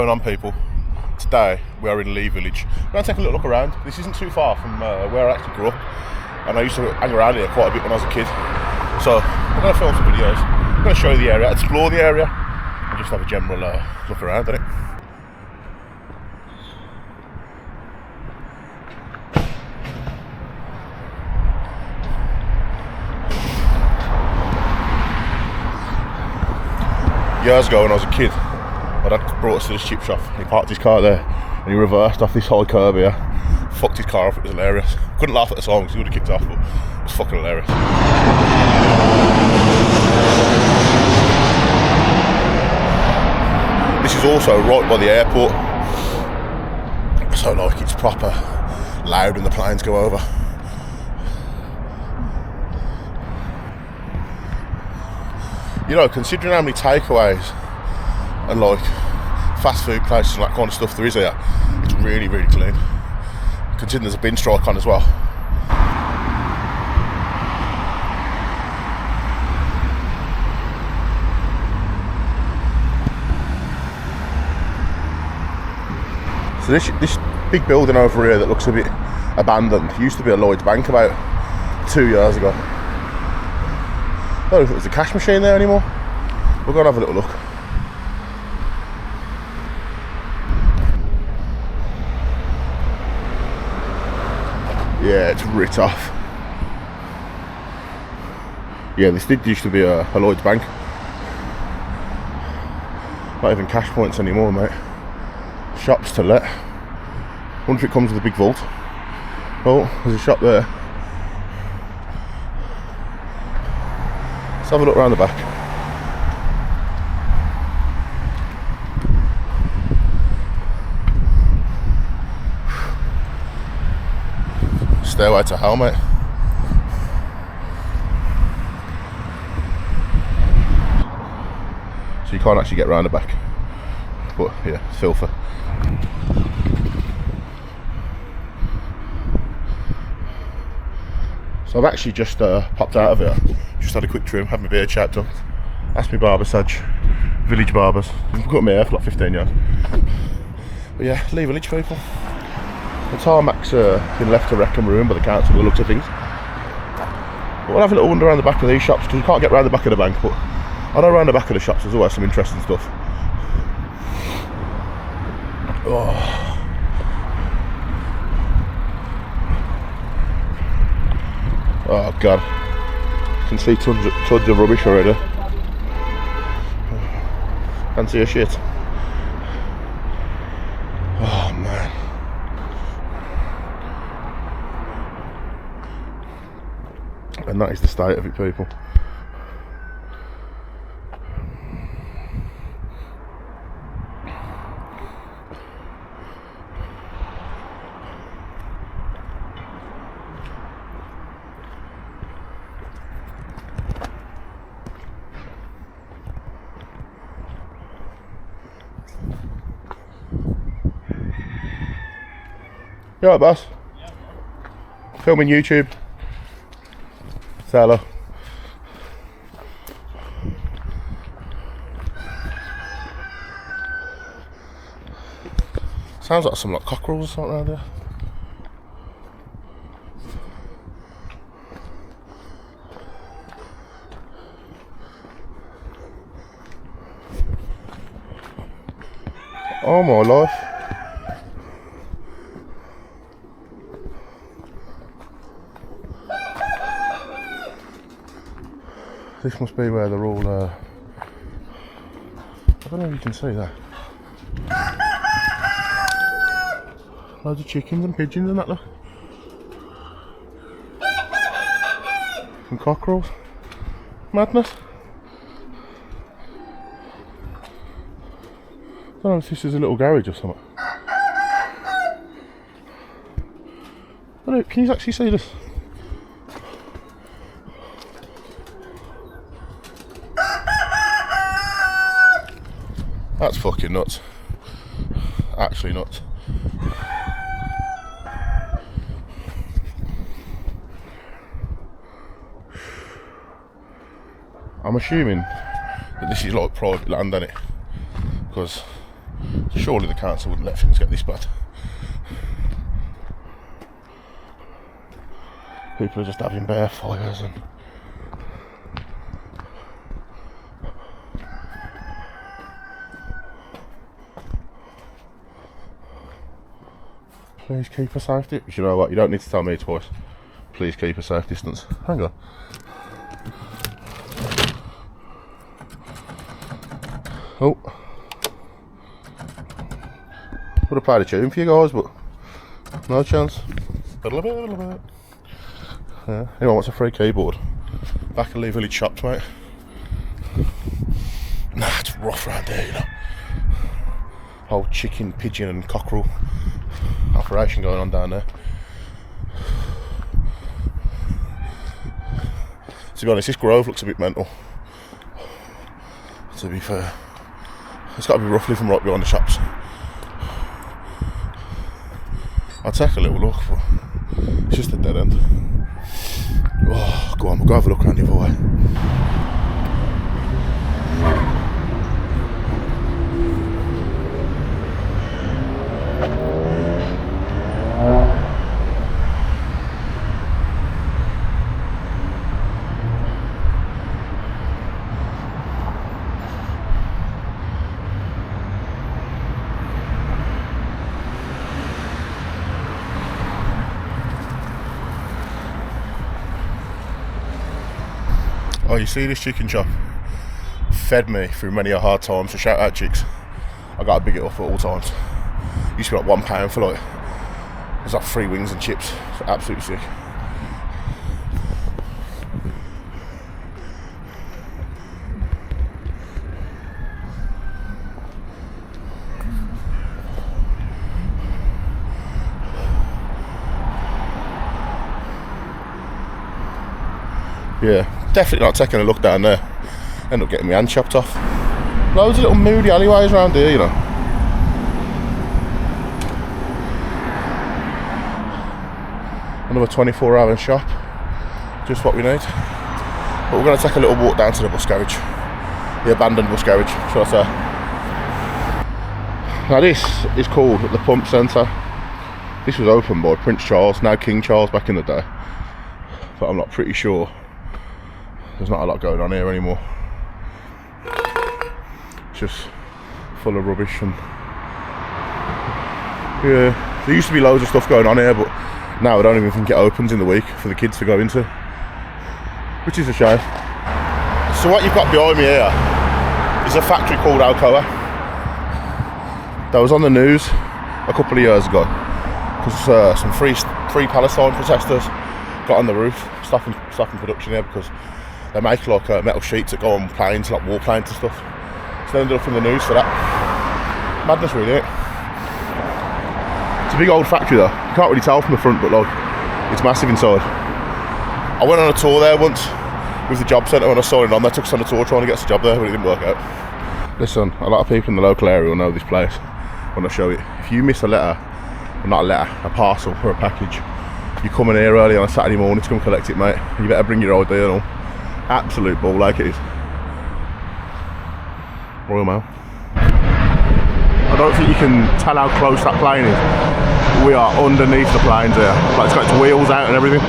Going on, people. Today we are in Lee Village. We're going to take a little look around. This isn't too far from where I actually grew up, and I used to hang around here quite a bit when I was a kid. So we're going to film some videos. I'm going to show you the area, explore the area, and just have a general look around at it. Years ago when I was a kid, my dad brought us to this chip shop. He parked his car there and he reversed off this high curb here. Fucked his car off, it was hilarious. Couldn't laugh at the song because he would have kicked off, but it was fucking hilarious. This is also right by the airport, so like it's proper loud when the planes go over. You know, considering how many takeaways and like fast food places and that kind of stuff there is here, it's really, really clean. Considering there's a bin strike on as well. So this big building over here that looks a bit abandoned used to be a Lloyd's Bank about 2 years ago. I don't know if there's a cash machine there anymore. We'll go and have a little look. Yeah, it's writ off. Yeah, this did used to be a Lloyd's Bank. Not even cash points anymore, mate. Shops to let. Wonder if it comes with a big vault. Oh, there's a shop there. Let's have a look around the back. Stairway to hell, mate. So you can't actually get round the back. But yeah, it's filthy. So I've actually just popped out of here. Just had a quick trim, had my beard chopped up. Asked me barber, Saj. Village barbers. I've got my hair for like 15 years. But yeah, Lee Village, people. The tarmac's been left to wreck and ruin by the council by the looks of things. But we'll have a little wander around the back of these shops because you can't get round the back of the bank, but I know around the back of the shops there's always some interesting stuff. Oh. Oh god, I can see tons of rubbish already. Can't see a shit. Oh man. And that is the state of it, people. You alright, boss? Yeah. Filming YouTube. Say hello. Sounds like some like cockerels or something around there. Oh my life. This must be where they're all, I don't know if you can see that. Loads of chickens and pigeons and that, look. And cockerels. Madness. I don't know if this is a little garage or something. I don't know, can you actually see this? That's fucking nuts. Actually nuts. I'm assuming that this is like private land, isn't it? Because Surely the council wouldn't let things get this bad. People are just having bare fires and... Please keep a safe distance. You know what, you don't need to tell me twice. Please keep a safe distance. Hang on. Oh. Would have played a tune for you guys, but no chance. Yeah. Anyone wants a free keyboard? Back at Lee Village shops, mate. Nah, it's rough around here, you know. Whole chicken, pigeon and cockerel operation going on down there. To be honest, this grove looks a bit mental. To be fair. It's got to be roughly from right behind the shops. I'll take a little look, but it's just a dead end. Oh, go on, we'll go have a look around the other way. Oh, you see this chicken shop? Fed me through many a hard time, so shout out chicks. I gotta big it up at all times. Used to be like £1 for like, there's like 3 wings and chips. It's absolutely sick. Yeah. Definitely not taking a look down there. End up getting my hand chopped off. Loads of little moody alleyways around here, you know. Another 24-hour shop. Just what we need. But we're going to take a little walk down to the bus garage. The abandoned bus garage, shall I say. Now this is called the Pump Centre. This was opened by Prince Charles, now King Charles back in the day. But I'm not pretty sure. There's not a lot going on here anymore. It's just full of rubbish and yeah, there used to be loads of stuff going on here, but now I don't even think it opens in the week for the kids to go into, which is a shame. So what you've got behind me here is a factory called Alcoa. That was on the news a couple of years ago because some free Palestine protesters got on the roof stopping production here because they make like metal sheets that go on planes, like warplanes and stuff. So they ended up in the news for that. Madness, really, isn't it? It's a big old factory though. You can't really tell from the front, but like, it's massive inside. I went on a tour there once with the job centre when I saw it on. They took us on a tour trying to get us a job there, but it didn't work out. Listen, a lot of people in the local area will know this place when I show it. If you miss a letter, well, not a letter, a parcel or a package, you come in here early on a Saturday morning to come collect it, mate. You better bring your ID and all. Absolute ball like it is. Royal Mail. I don't think you can tell how close that plane is. We are underneath the planes here. Like it's got its wheels out and everything.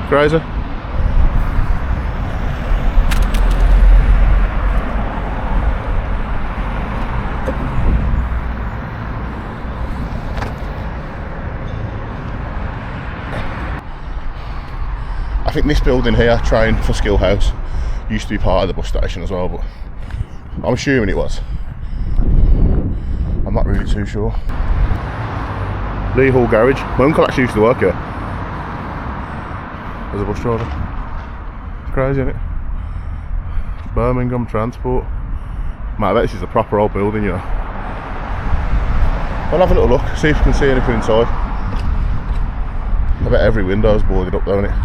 Crazy. I think this building here, Train for Skill House, used to be part of the bus station as well, but I'm assuming it was. I'm not really too sure. Lee Hall Garage. My uncle actually used to work here as a bus driver. Crazy, isn't it? Birmingham Transport. Mate, I bet this is a proper old building, you know. I'll have a little look, see if we can see anything inside. I bet every window's boarded up though, isn't it?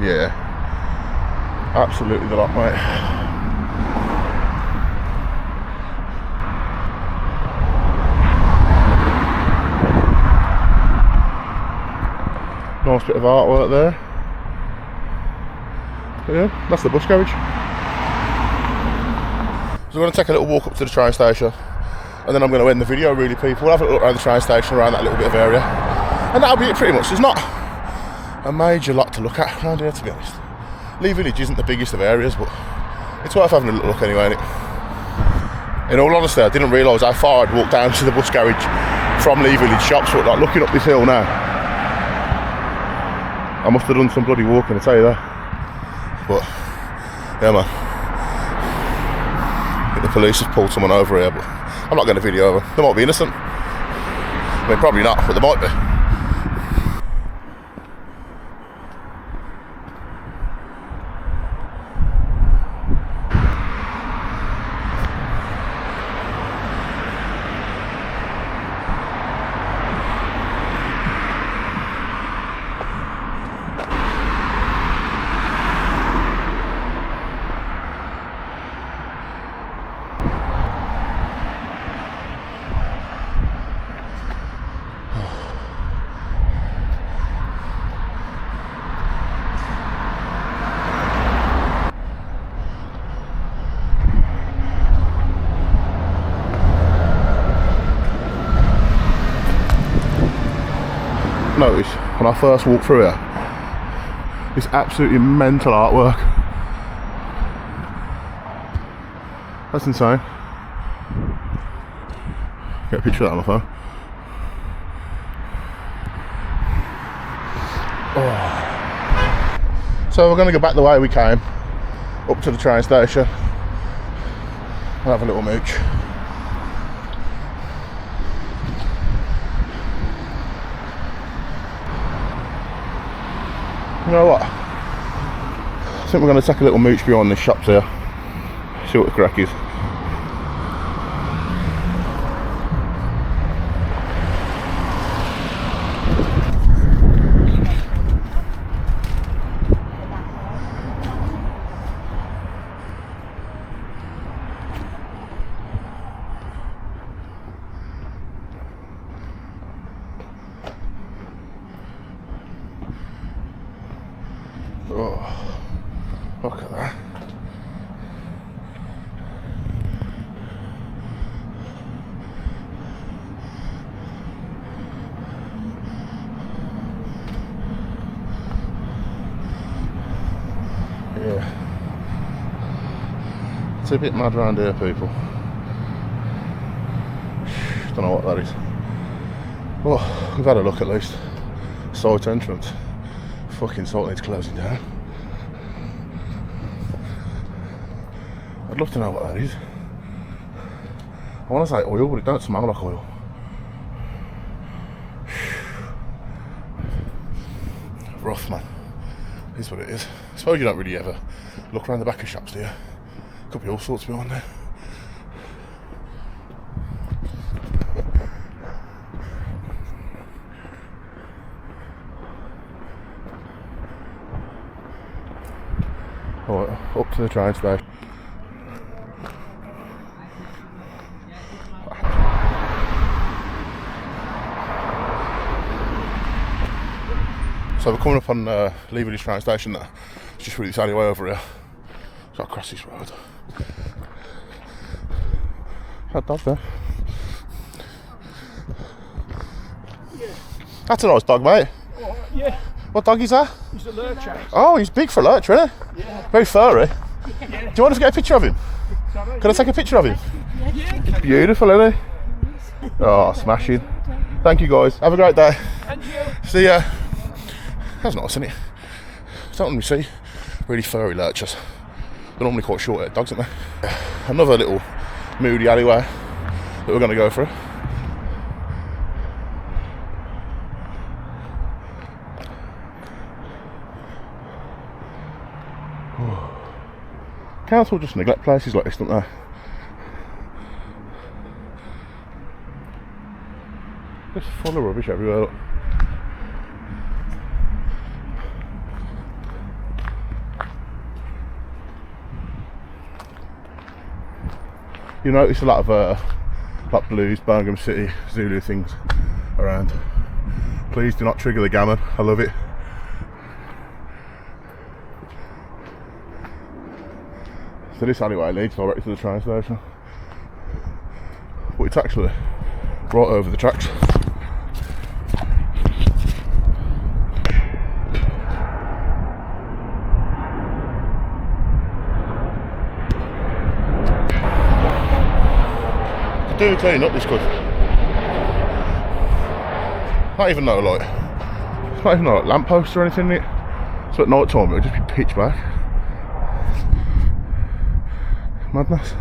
Yeah, absolutely the lot, mate. Nice bit of artwork there. But yeah, that's the bus garage. So we're going to take a little walk up to the train station, and then I'm going to end the video really, people. We'll have a look around the train station, around that little bit of area, and that'll be it pretty much. There's not a major lot to look at around here, to be honest. Lee Village isn't the biggest of areas, but it's worth having a little look anyway, innit? In all honesty, I didn't realise how far I'd walked down to the bus garage from Lee Village shops, but like looking up this hill now, I must have done some bloody walking, I tell you that. But yeah, man, I think the police have pulled someone over here, but I'm not going to video them. They might be innocent. I mean, probably not, but they might be. Notice when I first walked through here, this absolutely mental artwork. That's insane. Get a picture of that on my phone. Oh. So we're going to go back the way we came, up to the train station, and have a little mooch. You know what? I think we're going to take a little mooch behind the shops here, see what the crack is. Oh, look at that. Yeah. It's a bit mad around here, people. Don't know what that is. Well, we've had a look at least. Side entrance. Fucking salt needs closing down. I'd love to know what that is. I want to say oil, but it don't smell like oil. Rough, man. Is what it is. I suppose you don't really ever look around the back of shops, do you? Could be all sorts behind there. Alright, up to the train station. So we're coming up on Lee Village train station now. It's just through this alleyway over here. So I'll cross this road. That dog there. Yeah. That's a nice dog, mate. Oh, yeah. What dog is that? He's a lurcher. Oh, he's big for a lurcher, isn't he? Yeah. Very furry. Yeah. Do you want us to get a picture of him? Sorry? Can I take a picture of him? Yeah. He's beautiful, isn't he? Oh, smashing. Thank you, guys. Have a great day. And you. See ya. That's nice, isn't it? I don't normally see really furry lurchers. They're normally quite short-haired dogs, aren't they? Another little moody alleyway that we're going to go through. Council just neglect places like this, don't they? Just full of rubbish everywhere. Look. You notice a lot of like blues, Birmingham City, Zulu things around. Please do not trigger the gammon, I love it. So this alleyway leads directly to the train station. But it's actually right over the tracks. Do clean up this good. Not even no like, it's not even like lampposts or anything in it. So at night time it'll just be pitch black. Madness.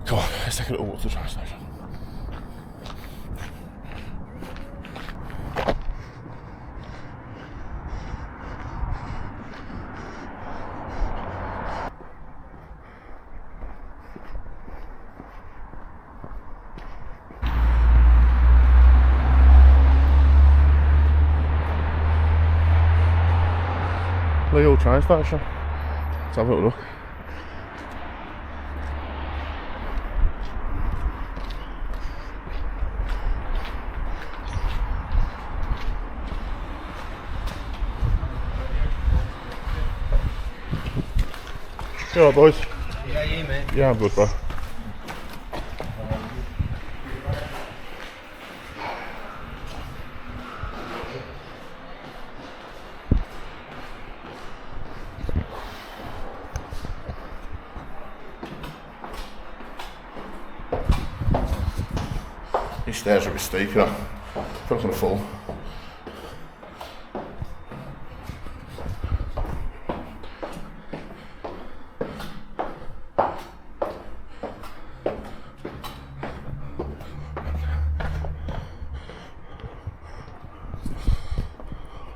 Come on, let's take a little walk to the train station. Little train station. Let's have a little look. You alright, boys? Yeah, you mate. Yeah, I'm good, bro. These stairs are a bit steep, you know. I feel like I'm gonna fall.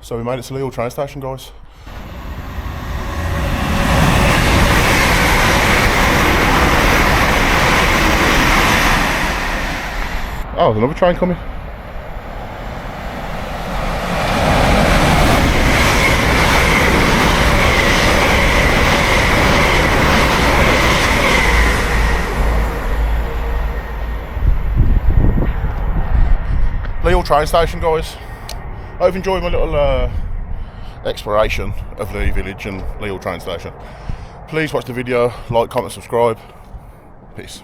So we made it to Lille train station, guys. Oh, there's another train coming. Lille train station, guys. I've enjoyed my little exploration of the village and Lille train station. Please watch the video, like, comment, subscribe. Peace.